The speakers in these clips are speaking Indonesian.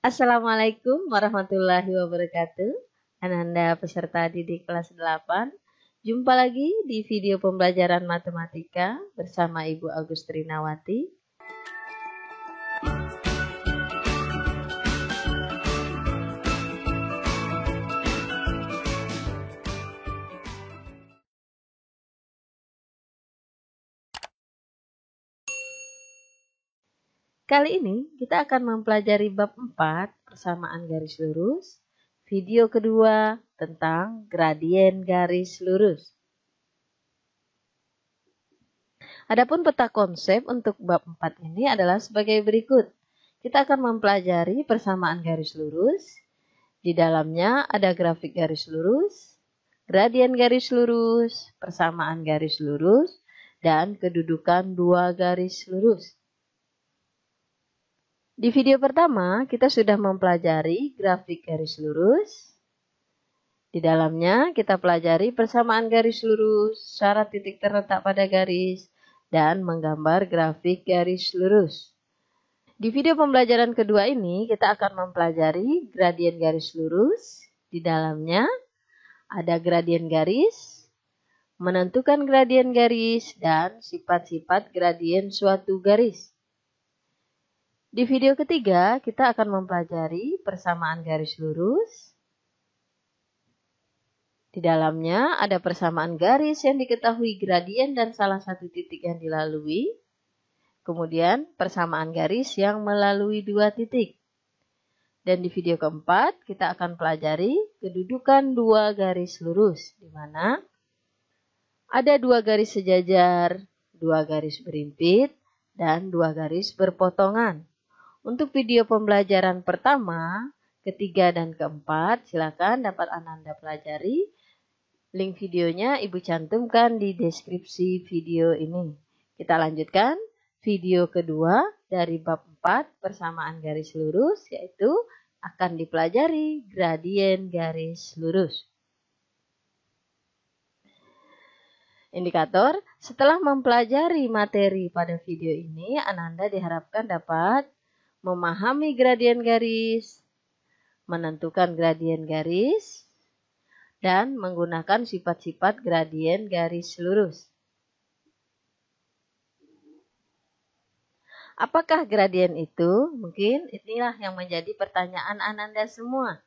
Assalamualaikum warahmatullahi wabarakatuh. Ananda peserta didik kelas 8. Jumpa lagi di video pembelajaran matematika bersama Ibu Agustrinawati. Kali ini kita akan mempelajari bab 4 persamaan garis lurus, video kedua tentang gradien garis lurus. Adapun peta konsep untuk bab 4 ini adalah sebagai berikut. Kita akan mempelajari persamaan garis lurus. Di dalamnya ada grafik garis lurus, gradien garis lurus, persamaan garis lurus, dan kedudukan dua garis lurus. Di video pertama, kita sudah mempelajari grafik garis lurus. Di dalamnya, kita pelajari persamaan garis lurus, syarat titik terletak pada garis, dan menggambar grafik garis lurus. Di video pembelajaran kedua ini, kita akan mempelajari gradien garis lurus. Di dalamnya, ada gradien garis, menentukan gradien garis, dan sifat-sifat gradien suatu garis. Di video ketiga, kita akan mempelajari persamaan garis lurus. Di dalamnya ada persamaan garis yang diketahui gradien dan salah satu titik yang dilalui. Kemudian persamaan garis yang melalui dua titik. Dan di video keempat, kita akan pelajari kedudukan dua garis lurus, di mana ada dua garis sejajar, dua garis berimpit, dan dua garis berpotongan. Untuk video pembelajaran pertama, ketiga, dan keempat, silakan dapat Ananda pelajari. Link videonya Ibu cantumkan di deskripsi video ini. Kita lanjutkan video kedua dari bab 4 persamaan garis lurus, yaitu akan dipelajari gradien garis lurus. Indikator, setelah mempelajari materi pada video ini, Ananda diharapkan dapat memahami gradien garis, menentukan gradien garis, dan menggunakan sifat-sifat gradien garis lurus. Apakah gradien itu? Mungkin inilah yang menjadi pertanyaan Ananda semua.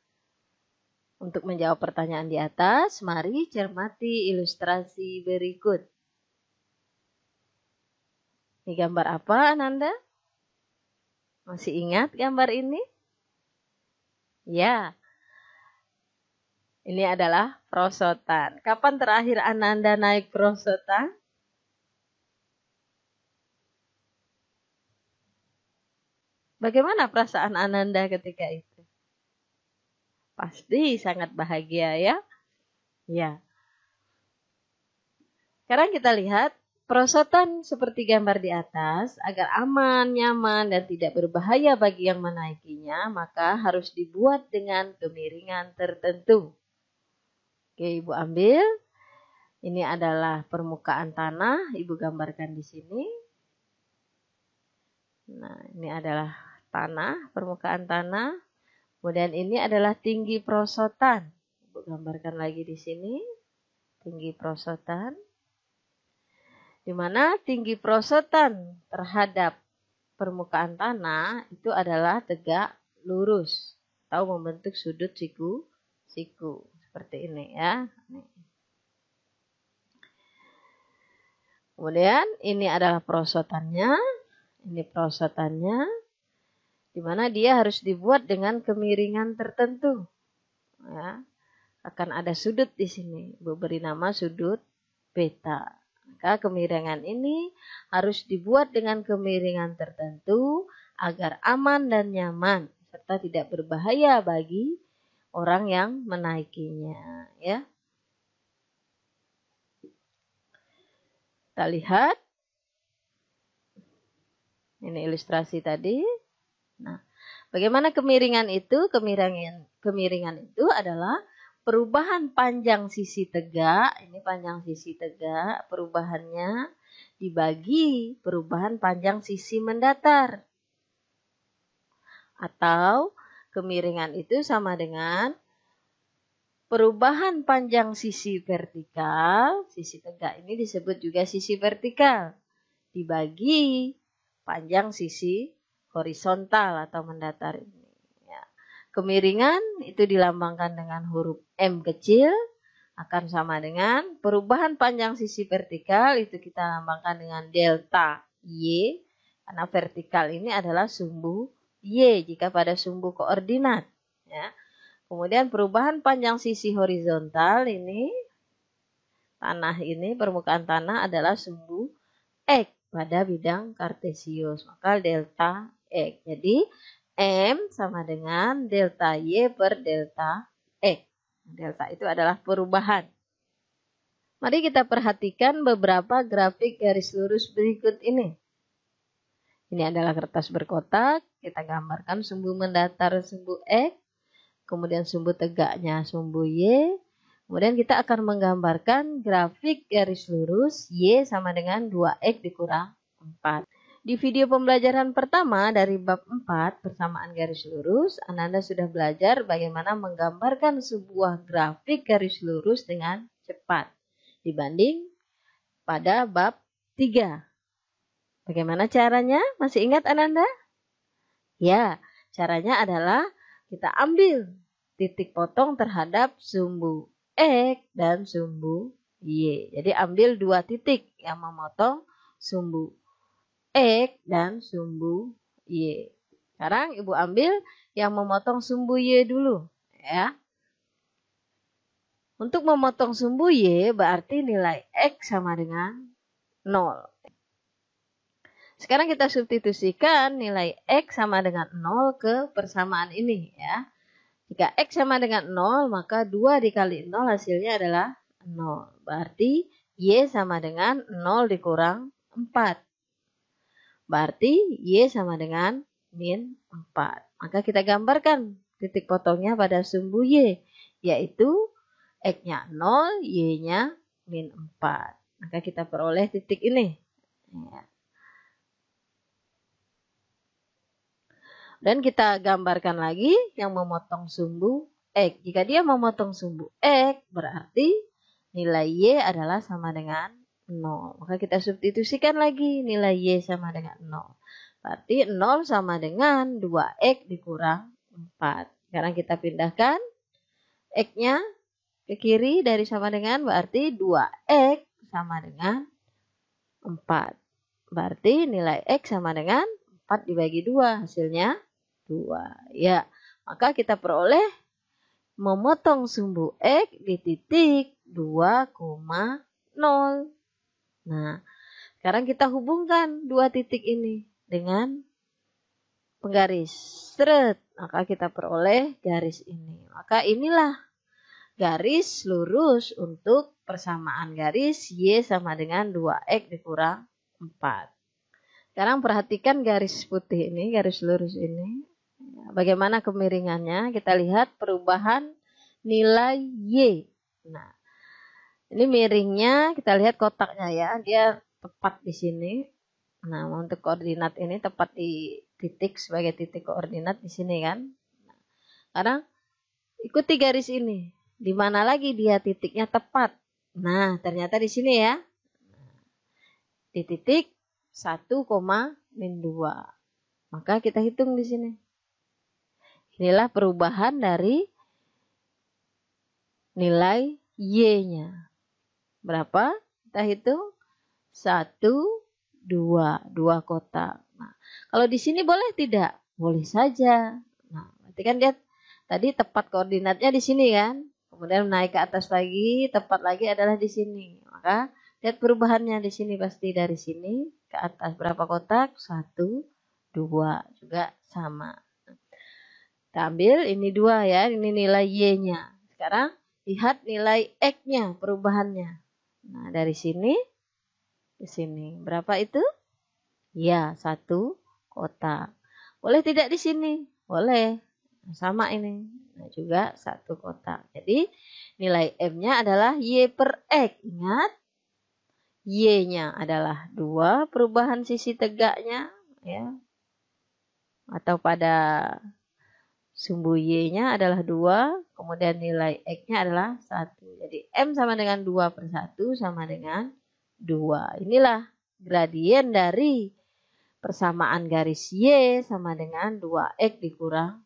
Untuk menjawab pertanyaan di atas, mari cermati ilustrasi berikut. Ini gambar apa, Ananda? Masih ingat gambar ini? Ya. Ini adalah perosotan. Kapan terakhir Ananda naik perosotan? Bagaimana perasaan Ananda ketika itu? Pasti sangat bahagia ya? Ya. Sekarang kita lihat perosotan seperti gambar di atas, agar aman, nyaman, dan tidak berbahaya bagi yang menaikinya, maka harus dibuat dengan kemiringan tertentu. Oke, Ibu ambil. Ini adalah permukaan tanah, Ibu gambarkan di sini. Nah, ini adalah tanah, permukaan tanah. Kemudian ini adalah tinggi perosotan. Ibu gambarkan lagi di sini, tinggi perosotan. Di mana tinggi perosotan terhadap permukaan tanah itu adalah tegak lurus atau membentuk sudut siku seperti ini ya. Kemudian ini adalah perosotannya, ini perosotannya, di mana dia harus dibuat dengan kemiringan tertentu. Ya. Akan ada sudut di sini, Ibu beri nama sudut beta. Maka kemiringan ini harus dibuat dengan kemiringan tertentu agar aman dan nyaman serta tidak berbahaya bagi orang yang menaikinya, ya. Kita lihat. Ini ilustrasi tadi. Nah, bagaimana kemiringan itu? Kemiringan itu adalah perubahan panjang sisi tegak, ini panjang sisi tegak, perubahannya dibagi perubahan panjang sisi mendatar. Atau Kemiringan itu sama dengan perubahan panjang sisi vertikal, sisi tegak ini disebut juga sisi vertikal, dibagi panjang sisi horizontal atau mendatar ini. Ya. Kemiringan itu dilambangkan dengan huruf M kecil, akan sama dengan perubahan panjang sisi vertikal, itu kita lambangkan dengan delta Y, karena vertikal ini adalah sumbu Y jika pada sumbu koordinat. Ya. Kemudian perubahan panjang sisi horizontal ini, tanah ini, permukaan tanah adalah sumbu X pada bidang kartesius. Maka delta X. Jadi M sama dengan delta Y per delta X. Delta itu adalah perubahan. Mari kita perhatikan beberapa grafik garis lurus berikut ini. Ini adalah kertas berkotak. Kita gambarkan sumbu mendatar sumbu X. Kemudian sumbu tegaknya sumbu Y. Kemudian kita akan menggambarkan grafik garis lurus Y sama dengan 2X dikurang 4. Di video pembelajaran pertama dari bab 4 persamaan garis lurus, Ananda sudah belajar bagaimana menggambarkan sebuah grafik garis lurus dengan cepat dibanding pada bab 3. Bagaimana caranya? Masih ingat Ananda? Ya, caranya adalah kita ambil titik potong terhadap sumbu X dan sumbu Y. Jadi ambil 2 titik yang memotong sumbu X dan sumbu Y. Sekarang Ibu ambil yang memotong sumbu Y dulu. Ya. Untuk memotong sumbu Y berarti nilai X sama dengan 0. Sekarang kita substitusikan nilai X sama dengan 0 ke persamaan ini. Ya. Jika X sama dengan 0, maka 2 dikali 0 hasilnya adalah 0. Berarti Y sama dengan 0 dikurang 4. Berarti Y sama dengan min 4. Maka kita gambarkan titik potongnya pada sumbu Y, yaitu X-nya 0, Y-nya min 4. Maka kita peroleh titik ini. Ya. Dan kita gambarkan lagi yang memotong sumbu X. Jika dia memotong sumbu X, berarti nilai Y adalah sama dengan 0. Maka kita substitusikan lagi nilai Y sama dengan 0. Berarti 0 sama dengan 2X dikurang 4. Sekarang kita pindahkan X-nya ke kiri dari sama dengan, berarti 2X sama dengan 4. Berarti nilai X sama dengan 4 dibagi 2, hasilnya 2. Ya, maka kita peroleh memotong sumbu X di titik 2,0. Nah, sekarang kita hubungkan 2 titik ini dengan penggaris. Seret, maka kita peroleh garis ini. Maka inilah garis lurus untuk persamaan garis Y sama dengan 2X dikurang 4. Sekarang perhatikan garis putih ini, garis lurus ini. Bagaimana kemiringannya? Kita lihat perubahan nilai Y. Nah, ini miringnya, kita lihat kotaknya ya. Dia tepat di sini. Nah, untuk koordinat ini tepat di titik sebagai titik koordinat di sini kan. Nah, sekarang ikuti garis ini. Di mana lagi dia titiknya tepat? Nah, ternyata di sini ya. Di titik 1,-2. Maka kita hitung di sini. Inilah perubahan dari nilai Y-nya. Berapa? Kita hitung. 1, 2. 2 kotak. Nah, kalau di sini boleh tidak? Boleh saja. Nah, berarti kan dia tadi tepat koordinatnya di sini kan. Kemudian naik ke atas lagi, tepat lagi adalah di sini. Maka lihat perubahannya di sini pasti dari sini ke atas. Berapa kotak? 1, 2. Juga sama. Kita ambil ini 2 ya, ini nilai Y-nya. Sekarang lihat nilai X-nya, perubahannya. Nah, dari sini ke sini. Berapa itu? Ya, 1 kotak. Boleh tidak di sini? Boleh. Sama ini. Nah, juga 1 kotak. Jadi, nilai M-nya adalah Y per X. Ingat, Y-nya adalah 2 perubahan sisi tegaknya. Ya. Atau pada sumbu Y-nya adalah 2, kemudian nilai X-nya adalah 1. Jadi M sama dengan 2 per 1 sama dengan 2. Inilah gradien dari persamaan garis Y sama dengan 2X dikurang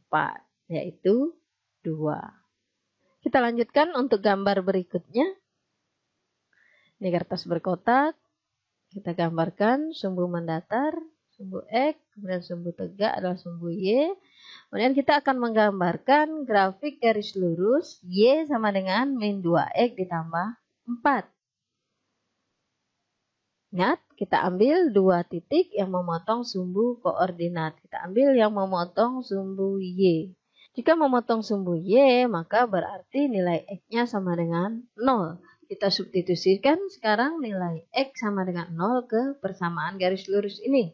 4, yaitu 2. Kita lanjutkan untuk gambar berikutnya. Ini kertas berkotak. Kita gambarkan sumbu mendatar, sumbu X, kemudian sumbu tegak adalah sumbu Y. Kemudian kita akan menggambarkan grafik garis lurus Y sama dengan min 2X ditambah 4. Ingat, kita ambil 2 titik yang memotong sumbu koordinat. Kita ambil yang memotong sumbu Y. Jika memotong sumbu Y, maka berarti nilai X-nya sama dengan 0. Kita substitusikan sekarang nilai X sama dengan 0 ke persamaan garis lurus ini.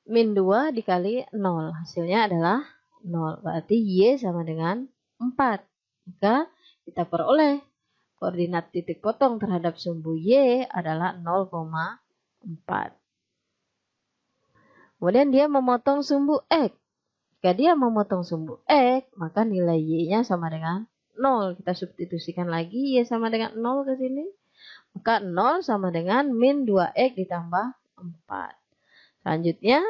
Min 2 dikali 0. Hasilnya adalah 0. Berarti Y sama dengan 4. Maka kita peroleh koordinat titik potong terhadap sumbu Y adalah 0,4. Kemudian dia memotong sumbu X. Jika dia memotong sumbu X, maka nilai Y-nya sama dengan 0. Kita substitusikan lagi Y sama dengan 0 ke sini. Maka 0 sama dengan min 2X ditambah 4. Selanjutnya,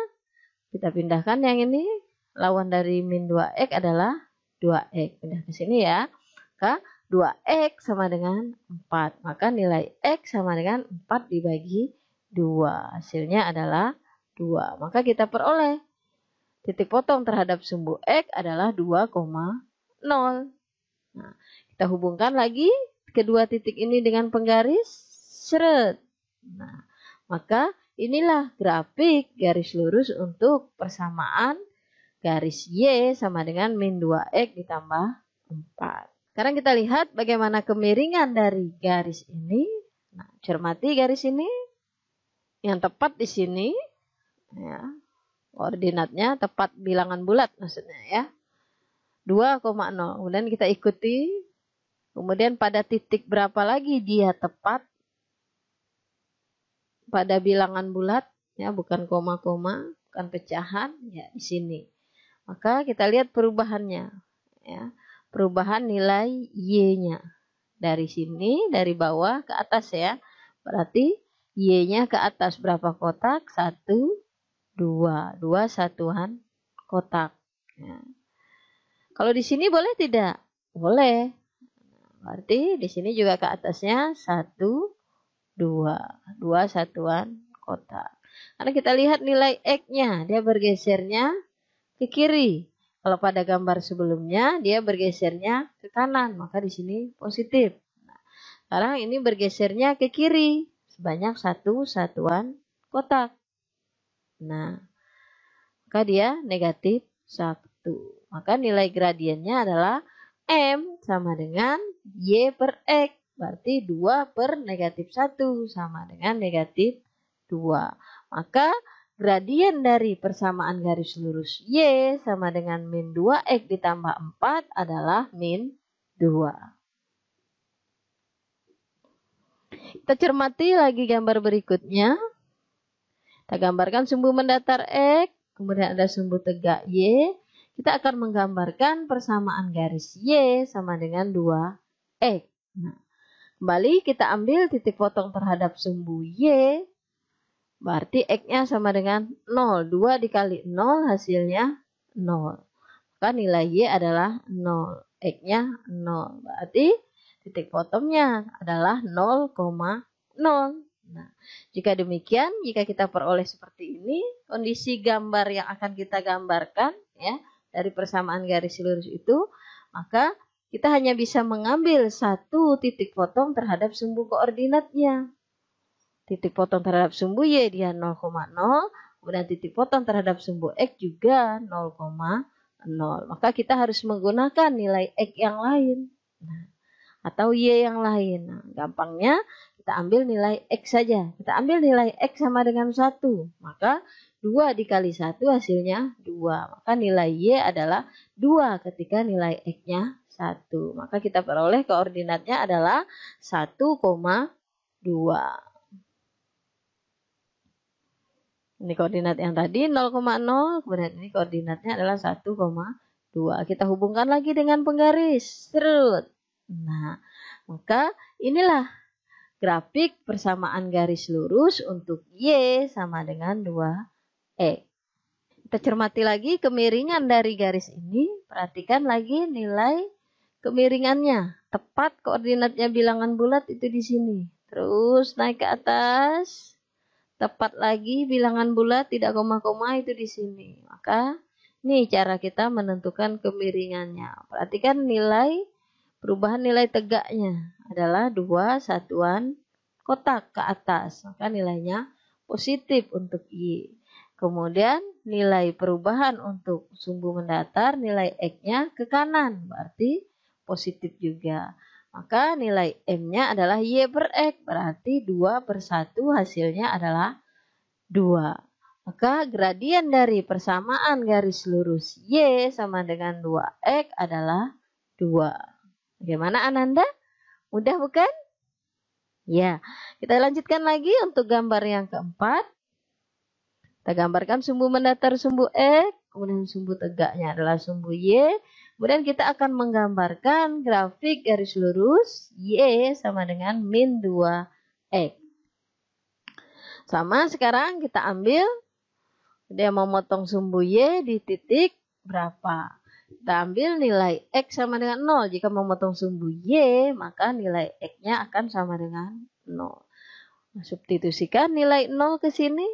kita pindahkan yang ini. Lawan dari min 2X adalah 2X. Pindah ke sini ya. Maka 2X sama dengan 4. Maka nilai X sama dengan 4 dibagi 2. Hasilnya adalah 2. Maka kita peroleh titik potong terhadap sumbu X adalah 2,0. Nah, kita hubungkan lagi kedua titik ini dengan penggaris. Seret. Nah, maka inilah grafik garis lurus untuk persamaan garis Y sama dengan min 2X ditambah 4. Sekarang kita lihat bagaimana kemiringan dari garis ini. Nah, cermati garis ini. Yang tepat di sini. Ya, koordinatnya tepat bilangan bulat maksudnya ya. 2,0. Kemudian kita ikuti. Kemudian pada titik berapa lagi dia tepat pada bilangan bulat. Ya, bukan koma-koma, bukan pecahan. Ya, di sini. Maka kita lihat perubahannya. Ya. Perubahan nilai Y-nya. Dari sini, dari bawah ke atas ya. Berarti Y-nya ke atas berapa kotak? 1, 2. 2 satuan kotak. Ya. Kalau di sini boleh tidak? Boleh. Berarti di sini juga ke atasnya 1, 2. 2 satuan kotak. Karena kita lihat nilai X-nya. Dia bergesernya ke kiri. Kalau pada gambar sebelumnya dia bergesernya ke kanan, maka di sini positif. Nah, sekarang ini bergesernya ke kiri sebanyak 1 satuan kotak. Nah, maka dia negatif 1. Maka nilai gradiennya adalah M sama dengan Y per X. Berarti 2 per negatif 1 sama dengan negatif 2. Maka gradien dari persamaan garis lurus Y sama dengan min 2X ditambah 4 adalah min 2. Kita cermati lagi gambar berikutnya. Kita gambarkan sumbu mendatar X, kemudian ada sumbu tegak Y. Kita akan menggambarkan persamaan garis Y sama dengan 2X. Nah, kembali kita ambil titik potong terhadap sumbu Y. Berarti X-nya sama dengan 0. 2 dikali 0 hasilnya 0. Maka nilai Y adalah 0. X-nya 0. Berarti titik potongnya adalah 0,0. Nah, jika demikian, jika kita peroleh seperti ini, kondisi gambar yang akan kita gambarkan ya dari persamaan garis lurus itu, maka kita hanya bisa mengambil satu titik potong terhadap sumbu koordinatnya. Titik potong terhadap sumbu Y dia 0,0. Kemudian titik potong terhadap sumbu X juga 0,0. Maka kita harus menggunakan nilai X yang lain. Nah, atau Y yang lain. Nah, gampangnya kita ambil nilai X saja. Kita ambil nilai X sama dengan 1. Maka 2 dikali 1 hasilnya 2. Maka nilai Y adalah 2 ketika nilai X-nya 1. Maka kita peroleh koordinatnya adalah 1,2. Ini koordinat yang tadi 0,0, kemudian ini koordinatnya adalah 1,2. Kita hubungkan lagi dengan penggaris. Serut. Nah, maka inilah grafik persamaan garis lurus untuk Y sama dengan 2X. Kita cermati lagi kemiringan dari garis ini. Perhatikan lagi nilai kemiringannya. Tepat koordinatnya bilangan bulat itu di sini. Terus naik ke atas. Tepat lagi bilangan bulat tidak koma-koma itu di sini. Maka ini cara kita menentukan kemiringannya. Perhatikan perubahan nilai tegaknya adalah 2 satuan kotak ke atas. Maka nilainya positif untuk Y. Kemudian nilai perubahan untuk sumbu mendatar, nilai X-nya ke kanan. Berarti positif juga. Maka nilai M-nya adalah Y per X. Berarti 2 per 1 hasilnya adalah 2. Maka gradien dari persamaan garis lurus Y sama dengan 2X adalah 2. Bagaimana Ananda? Mudah bukan? Ya, kita lanjutkan lagi untuk gambar yang keempat. Kita gambarkan sumbu mendatar sumbu X, kemudian sumbu tegaknya adalah sumbu Y. Kemudian kita akan menggambarkan grafik garis lurus Y sama dengan min 2X. Sama sekarang kita ambil, dia memotong sumbu Y di titik berapa. Kita ambil nilai X sama dengan 0. Jika memotong sumbu Y, maka nilai X-nya akan sama dengan 0. Substitusikan nilai 0 ke sini.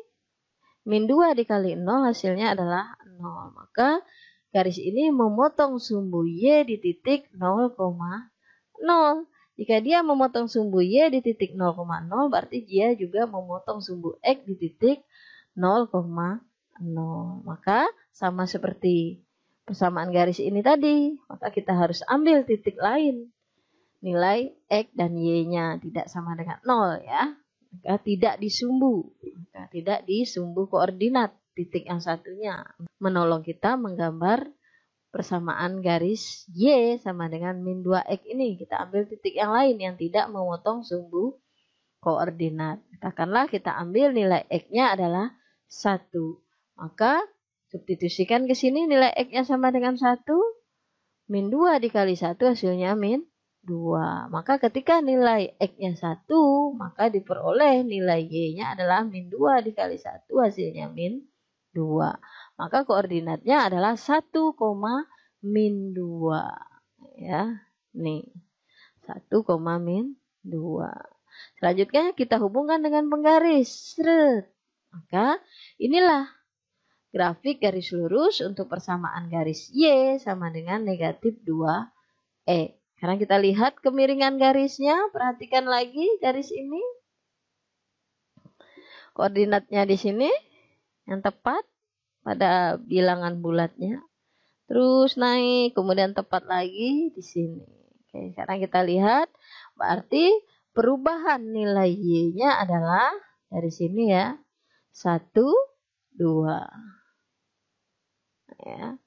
Min 2 dikali 0 hasilnya adalah 0. Maka garis ini memotong sumbu Y di titik 0,0. Jika dia memotong sumbu Y di titik 0,0, berarti dia juga memotong sumbu X di titik 0,0. Maka sama seperti persamaan garis ini tadi. Maka kita harus ambil titik lain. Nilai X dan Y-nya tidak sama dengan 0 ya. Maka tidak disumbu. Maka tidak disumbu koordinat. Titik yang satunya menolong kita menggambar persamaan garis Y sama dengan min 2X ini. Kita ambil titik yang lain yang tidak memotong sumbu koordinat. Katakanlah kita ambil nilai X-nya adalah 1. Maka substitusikan ke sini nilai X-nya sama dengan 1. Min 2 dikali 1 hasilnya min 2. Maka ketika nilai X-nya 1, maka diperoleh nilai Y-nya adalah min 2 dikali 1 hasilnya min 2. Maka koordinatnya adalah 1, min 2. Ya, nih. 1, min 2. Selanjutnya kita hubungkan dengan penggaris. Seret. Maka inilah grafik garis lurus untuk persamaan garis Y sama dengan negatif 2E. Sekarang kita lihat kemiringan garisnya. Perhatikan lagi garis ini. Koordinatnya di sini yang tepat pada bilangan bulatnya. Terus naik, kemudian tepat lagi di sini. Oke, sekarang kita lihat. Berarti perubahan nilai Y-nya adalah dari sini ya. 1, 2. Ya.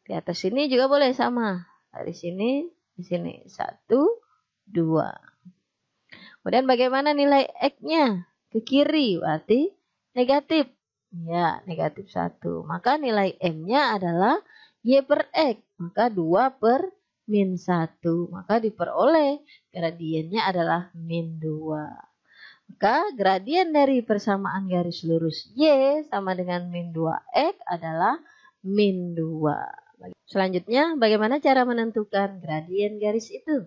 Di atas sini juga boleh sama. Dari sini, di sini. 1, 2. Kemudian bagaimana nilai X-nya? Ke kiri, berarti negatif. Ya, negatif 1. Maka nilai M-nya adalah Y per X. Maka 2 per min 1. Maka diperoleh gradiennya adalah min 2. Maka gradien dari persamaan garis lurus Y sama dengan min 2X adalah min 2. Selanjutnya, bagaimana cara menentukan gradien garis itu?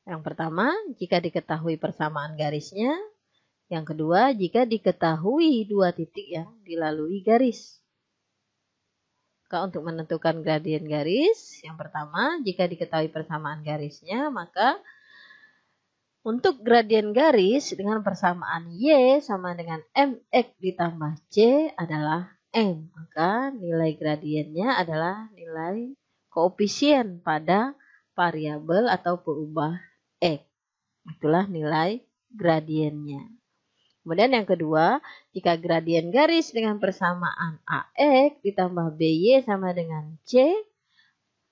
Yang pertama, jika diketahui persamaan garisnya. Yang kedua, jika diketahui dua titik yang dilalui garis. Maka untuk menentukan gradien garis, yang pertama, jika diketahui persamaan garisnya, maka untuk gradien garis dengan persamaan Y sama dengan MX ditambah C adalah M. Maka nilai gradiennya adalah nilai koefisien pada variabel atau peubah X. Itulah nilai gradiennya. Kemudian yang kedua, jika gradien garis dengan persamaan AX ditambah BY sama dengan C,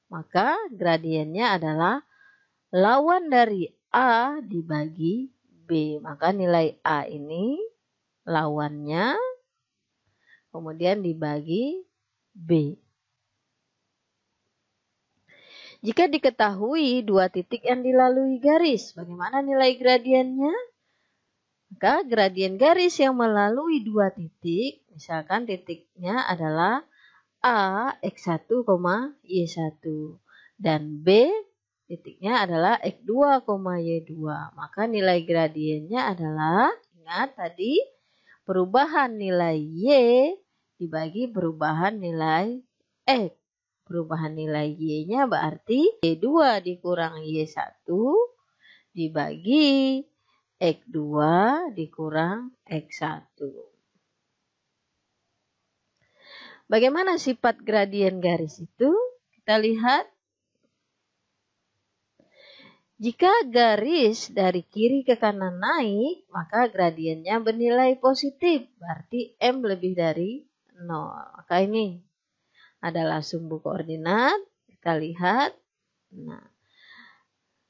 maka gradiennya adalah lawan dari A dibagi B. Maka nilai A ini lawannya, kemudian dibagi B. Jika diketahui dua titik yang dilalui garis, bagaimana nilai gradiennya? Maka gradien garis yang melalui dua titik, misalkan titiknya adalah A X1, Y1 dan B titiknya adalah X2, Y2. Maka nilai gradiennya adalah, ingat tadi, perubahan nilai Y dibagi perubahan nilai X. Perubahan nilai Y-nya berarti Y2 dikurang Y1 dibagi X2 dikurang X1. Bagaimana sifat gradien garis itu? Kita lihat. Jika garis dari kiri ke kanan naik, maka gradiennya bernilai positif. Berarti M lebih dari 0. Maka ini adalah sumbu koordinat. Kita lihat. Nah,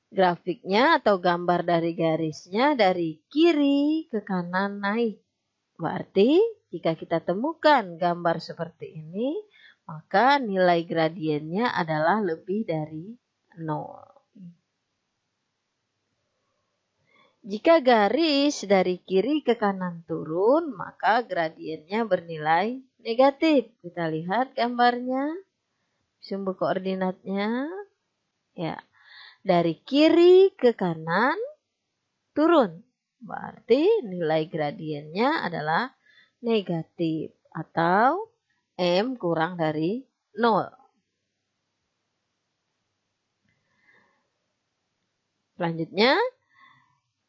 grafiknya atau gambar dari garisnya dari kiri ke kanan naik. Berarti jika kita temukan gambar seperti ini, maka nilai gradiennya adalah lebih dari 0. Jika garis dari kiri ke kanan turun, maka gradiennya bernilai negatif. Kita lihat gambarnya, sumbu koordinatnya. Ya, dari kiri ke kanan turun. Berarti nilai gradiennya adalah negatif atau M kurang dari 0. Selanjutnya,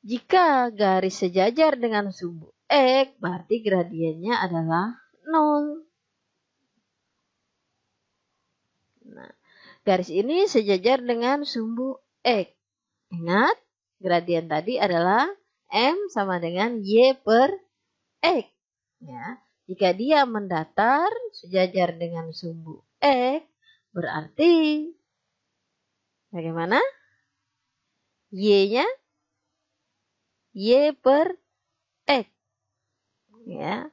jika garis sejajar dengan sumbu X, berarti gradiennya adalah 0. Nah, garis ini sejajar dengan sumbu X. Ingat, gradien tadi adalah M sama dengan Y per X. Ya, jika dia mendatar sejajar dengan sumbu X, berarti bagaimana? Y-nya Y per X. Ya.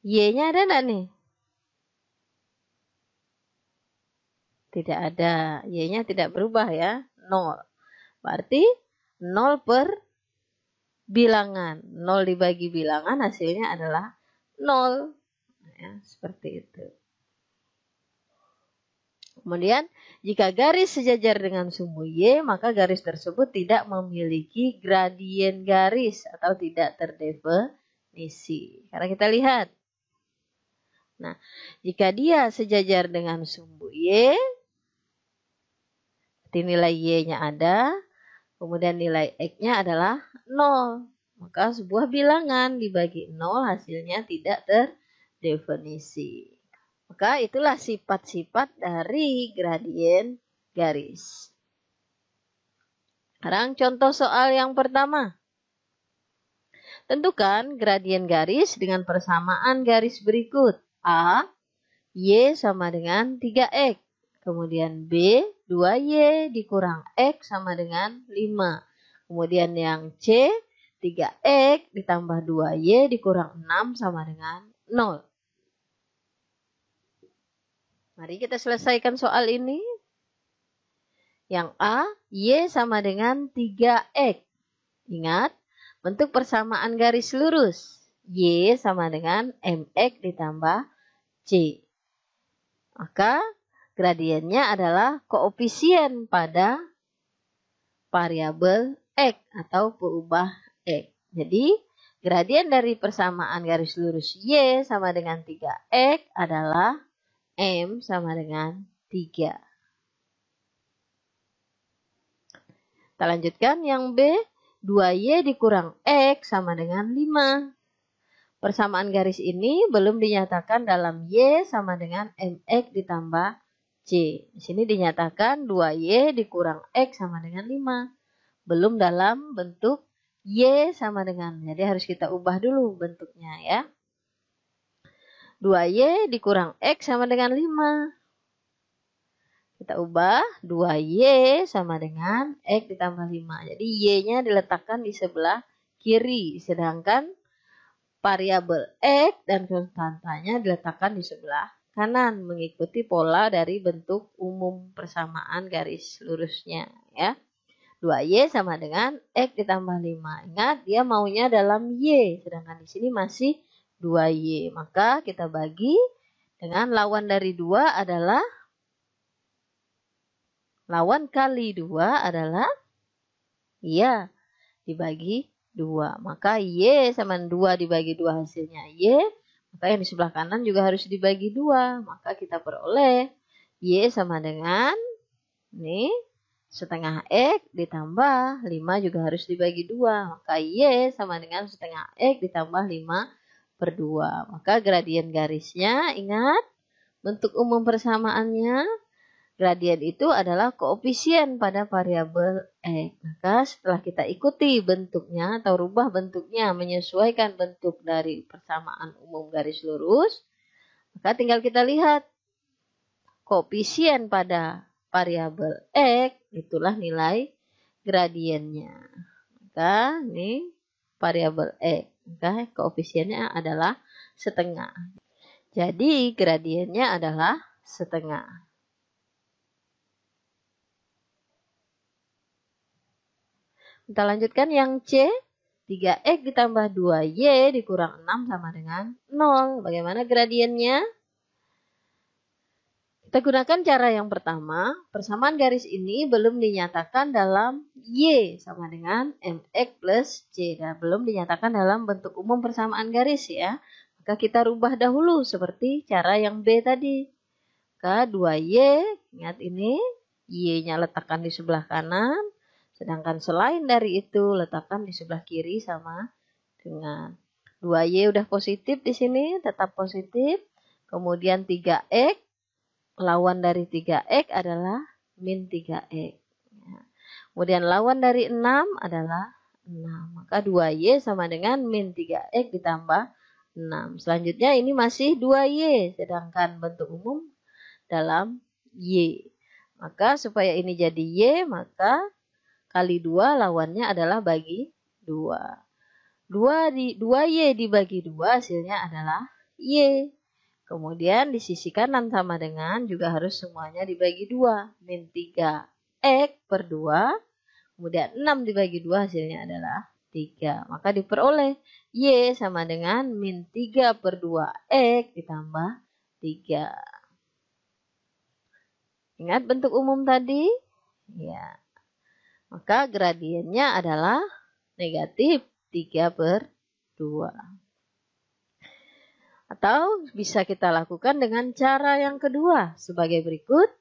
Y-nya ada enggak nih? Tidak ada. Y-nya tidak berubah ya. 0. Berarti 0 per bilangan. 0 dibagi bilangan hasilnya adalah 0. Ya, seperti itu. Kemudian, jika garis sejajar dengan sumbu Y, maka garis tersebut tidak memiliki gradien garis atau tidak terdefinisi. Karena kita lihat. Nah, jika dia sejajar dengan sumbu Y, berarti nilai Y-nya ada, kemudian nilai X-nya adalah 0. Maka sebuah bilangan dibagi 0 hasilnya tidak terdefinisi. Maka itulah sifat-sifat dari gradien garis. Sekarang contoh soal yang pertama. Tentukan gradien garis dengan persamaan garis berikut. A, Y sama dengan 3X. Kemudian B, 2Y dikurang X sama dengan 5. Kemudian yang C, 3X ditambah 2Y dikurang 6 sama dengan 0. Mari kita selesaikan soal ini. Yang A, Y sama dengan 3X. Ingat, bentuk persamaan garis lurus. Y sama dengan MX ditambah C. Maka gradiennya adalah koefisien pada variabel X atau peubah X. Jadi, gradien dari persamaan garis lurus Y sama dengan 3X adalah M sama dengan 3. Kita lanjutkan yang B. 2Y dikurang X sama dengan 5. Persamaan garis ini belum dinyatakan dalam Y sama dengan MX ditambah C. Di sini dinyatakan 2Y dikurang X sama dengan 5. Belum dalam bentuk Y sama dengan. Jadi harus kita ubah dulu bentuknya ya. 2Y dikurang X sama dengan 5. Kita ubah 2Y sama dengan X ditambah 5. Jadi Y-nya diletakkan di sebelah kiri. Sedangkan variabel X dan konstantanya diletakkan di sebelah kanan mengikuti pola dari bentuk umum persamaan garis lurusnya ya. 2Y sama dengan X ditambah 5. Ingat dia maunya dalam Y, sedangkan di sini masih 2Y. Maka kita bagi dengan lawan dari 2 adalah lawan kali 2 adalah ya dibagi 2. Maka Y sama 2 dibagi 2 hasilnya Y. Maka yang di sebelah kanan juga harus dibagi 2. Maka kita peroleh Y sama dengan ini setengah X ditambah 5 juga harus dibagi 2. Maka Y sama dengan setengah X ditambah 5/2. Maka gradien garisnya ingat bentuk umum persamaannya. Gradien itu adalah koefisien pada variabel X. Maka setelah kita ikuti bentuknya atau rubah bentuknya menyesuaikan bentuk dari persamaan umum garis lurus, maka tinggal kita lihat koefisien pada variabel X itulah nilai gradiennya. Maka ini variabel X. Maka koefisiennya adalah setengah. Jadi gradiennya adalah setengah. Kita lanjutkan yang C. 3X ditambah 2Y dikurang 6 sama dengan 0. Bagaimana gradiennya? Kita gunakan cara yang pertama. Persamaan garis ini belum dinyatakan dalam Y sama dengan MX plus C. Dan belum dinyatakan dalam bentuk umum persamaan garis ya. Maka kita rubah dahulu seperti cara yang B tadi. Maka 2Y, ingat ini, Y-nya letakkan di sebelah kanan. Sedangkan selain dari itu letakkan di sebelah kiri sama dengan 2Y udah positif di sini, tetap positif. Kemudian 3X, lawan dari 3X adalah min 3X. Kemudian lawan dari 6 adalah 6. Maka 2Y sama dengan min 3X ditambah 6. Selanjutnya ini masih 2Y, sedangkan bentuk umum dalam Y. Maka supaya ini jadi Y, maka kali 2 lawannya adalah bagi 2. 2Y dibagi 2 hasilnya adalah Y. Kemudian di sisi kanan sama dengan juga harus semuanya dibagi 2. Min 3X per 2. Kemudian 6 dibagi 2 hasilnya adalah 3. Maka diperoleh Y sama dengan min 3 per 2X ditambah 3. Ingat bentuk umum tadi? Ya. Maka gradiennya adalah negatif 3/2. Atau bisa kita lakukan dengan cara yang kedua sebagai berikut.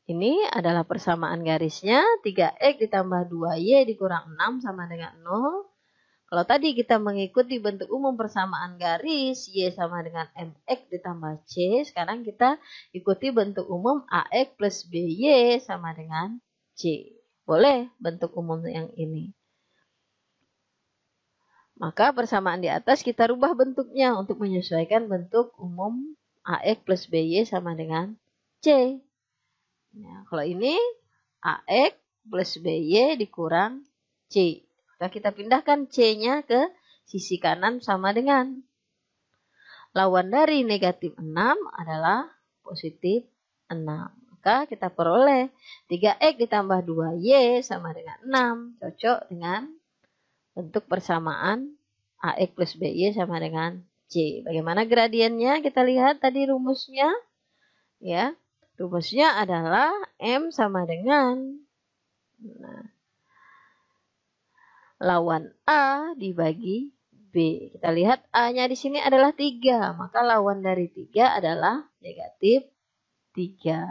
Ini adalah persamaan garisnya. 3X ditambah 2Y dikurang 6 sama dengan 0. Kalau tadi kita mengikuti bentuk umum persamaan garis, Y sama dengan MX ditambah C. Sekarang kita ikuti bentuk umum AX plus BY sama dengan C. Boleh bentuk umum yang ini. Maka persamaan di atas kita rubah bentuknya untuk menyesuaikan bentuk umum AX plus BY sama dengan C. Nah, kalau ini AX plus BY dikurang C. Maka kita pindahkan C-nya ke sisi kanan sama dengan. Lawan dari negatif 6 adalah positif 6. Maka kita peroleh 3X ditambah 2Y sama dengan 6. Cocok dengan bentuk persamaan AX plus BY sama dengan C. Bagaimana gradiennya? Kita lihat tadi rumusnya. Ya, rumusnya adalah M sama dengan lawan A dibagi B. Kita lihat A-nya di sini adalah 3. Maka lawan dari 3 adalah negatif 3.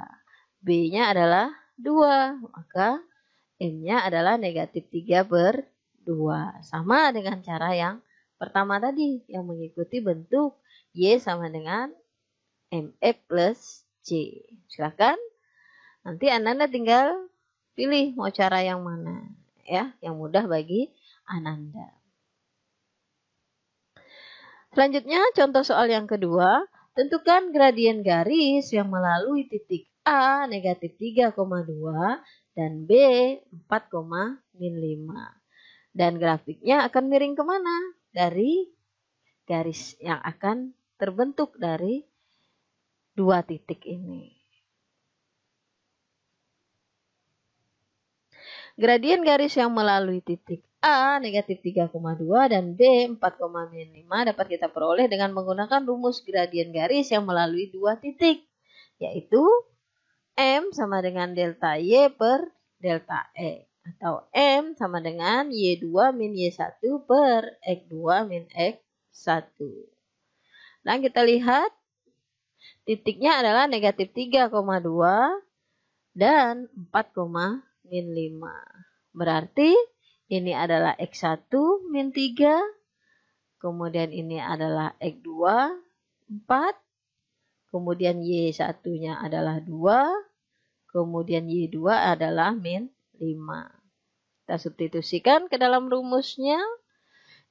B-nya adalah 2. Maka M-nya adalah negatif 3/2. Sama dengan cara yang pertama tadi. Yang mengikuti bentuk Y sama dengan MX plus C. Silakan. Nanti Anda tinggal pilih mau cara yang mana. Ya, yang mudah bagi Ananda. Selanjutnya contoh soal yang kedua. Tentukan gradien garis yang melalui titik A negatif 3,2 dan B 4,-5. Dan grafiknya akan miring kemana? Dari garis yang akan terbentuk dari dua titik ini. Gradien garis yang melalui titik A negatif 3,2 dan B 4,5 dapat kita peroleh dengan menggunakan rumus gradien garis yang melalui dua titik, yaitu M sama dengan delta Y per delta E, atau M sama dengan Y2 min Y1 per X2 min X1. Dan kita lihat titiknya adalah negatif 3,2 dan 4,5. Berarti ini adalah X1 min 3, kemudian ini adalah X2 4, kemudian Y1-nya adalah 2, kemudian Y2 adalah min 5. Kita substitusikan ke dalam rumusnya.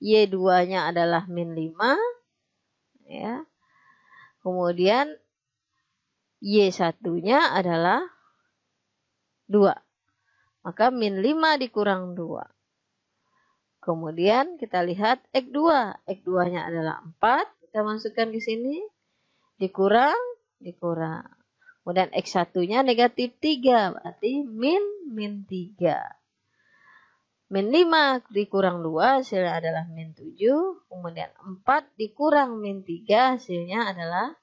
Y2-nya adalah min 5. Ya. Kemudian Y1-nya adalah 2. Maka min 5 dikurang 2. Kemudian kita lihat X2. X2-nya adalah 4. Kita masukkan ke sini. Dikurang. Kemudian X1-nya negatif 3. Berarti min 3. Min 5 dikurang 2 hasilnya adalah min 7. Kemudian 4 dikurang min 3 hasilnya adalah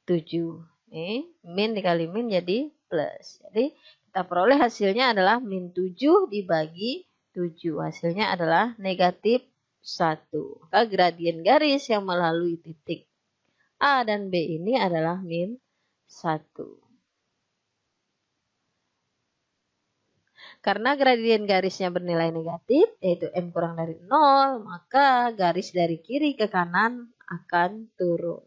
7. Nih, min dikali min jadi plus. Jadi kita peroleh hasilnya adalah min 7 dibagi 7. Hasilnya adalah negatif 1. Maka gradien garis yang melalui titik A dan B ini adalah min 1. Karena gradien garisnya bernilai negatif, yaitu M kurang dari 0, maka garis dari kiri ke kanan akan turun.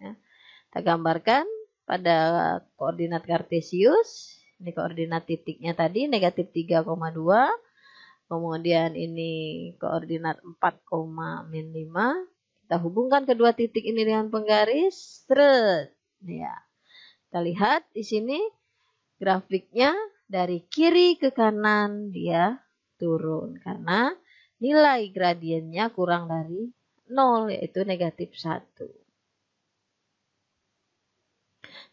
Ya. Kita gambarkan pada koordinat kartesius. Ini koordinat titiknya tadi negatif 3,2. Kemudian ini koordinat 4,-5. Kita hubungkan kedua titik ini dengan penggaris. Ya. Kita lihat di sini grafiknya dari kiri ke kanan dia turun. Karena nilai gradiennya kurang dari 0, yaitu negatif 1.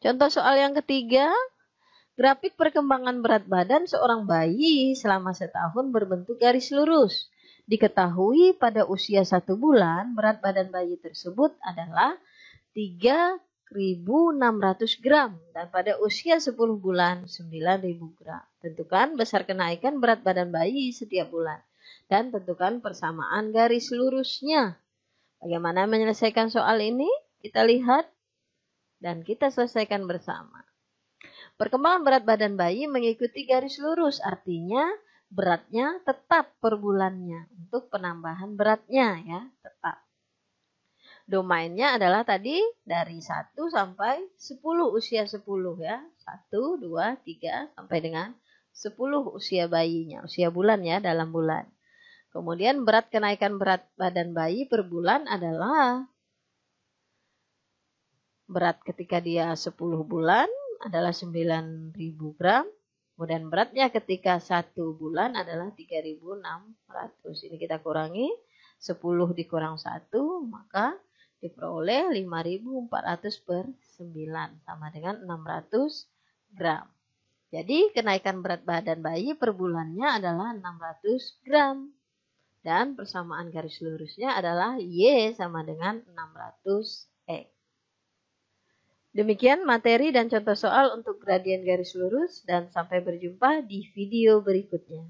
Contoh soal yang ketiga. Grafik perkembangan berat badan seorang bayi selama setahun berbentuk garis lurus. Diketahui pada usia 1 bulan, berat badan bayi tersebut adalah 3.600 gram. Dan pada usia 10 bulan, 9.000 gram. Tentukan besar kenaikan berat badan bayi setiap bulan. Dan tentukan persamaan garis lurusnya. Bagaimana menyelesaikan soal ini? Kita lihat dan kita selesaikan bersama. Perkembangan berat badan bayi mengikuti garis lurus, artinya beratnya tetap per bulannya untuk penambahan beratnya ya, tetap. Domainnya adalah tadi dari 1 sampai 10 usia 10 ya. 1, 2, 3 sampai dengan 10 usia bayinya, usia bulan ya, dalam bulan. Kemudian berat kenaikan berat badan bayi per bulan adalah berat ketika dia 10 bulan adalah 9.000 gram. Kemudian beratnya ketika 1 bulan adalah 3.600. Ini kita kurangi. 10 dikurang 1, maka diperoleh 5.400 per 9. Sama dengan 600 gram. Jadi kenaikan berat badan bayi per bulannya adalah 600 gram. Dan persamaan garis lurusnya adalah Y sama dengan 600 X. Demikian materi dan contoh soal untuk gradien garis lurus dan sampai berjumpa di video berikutnya.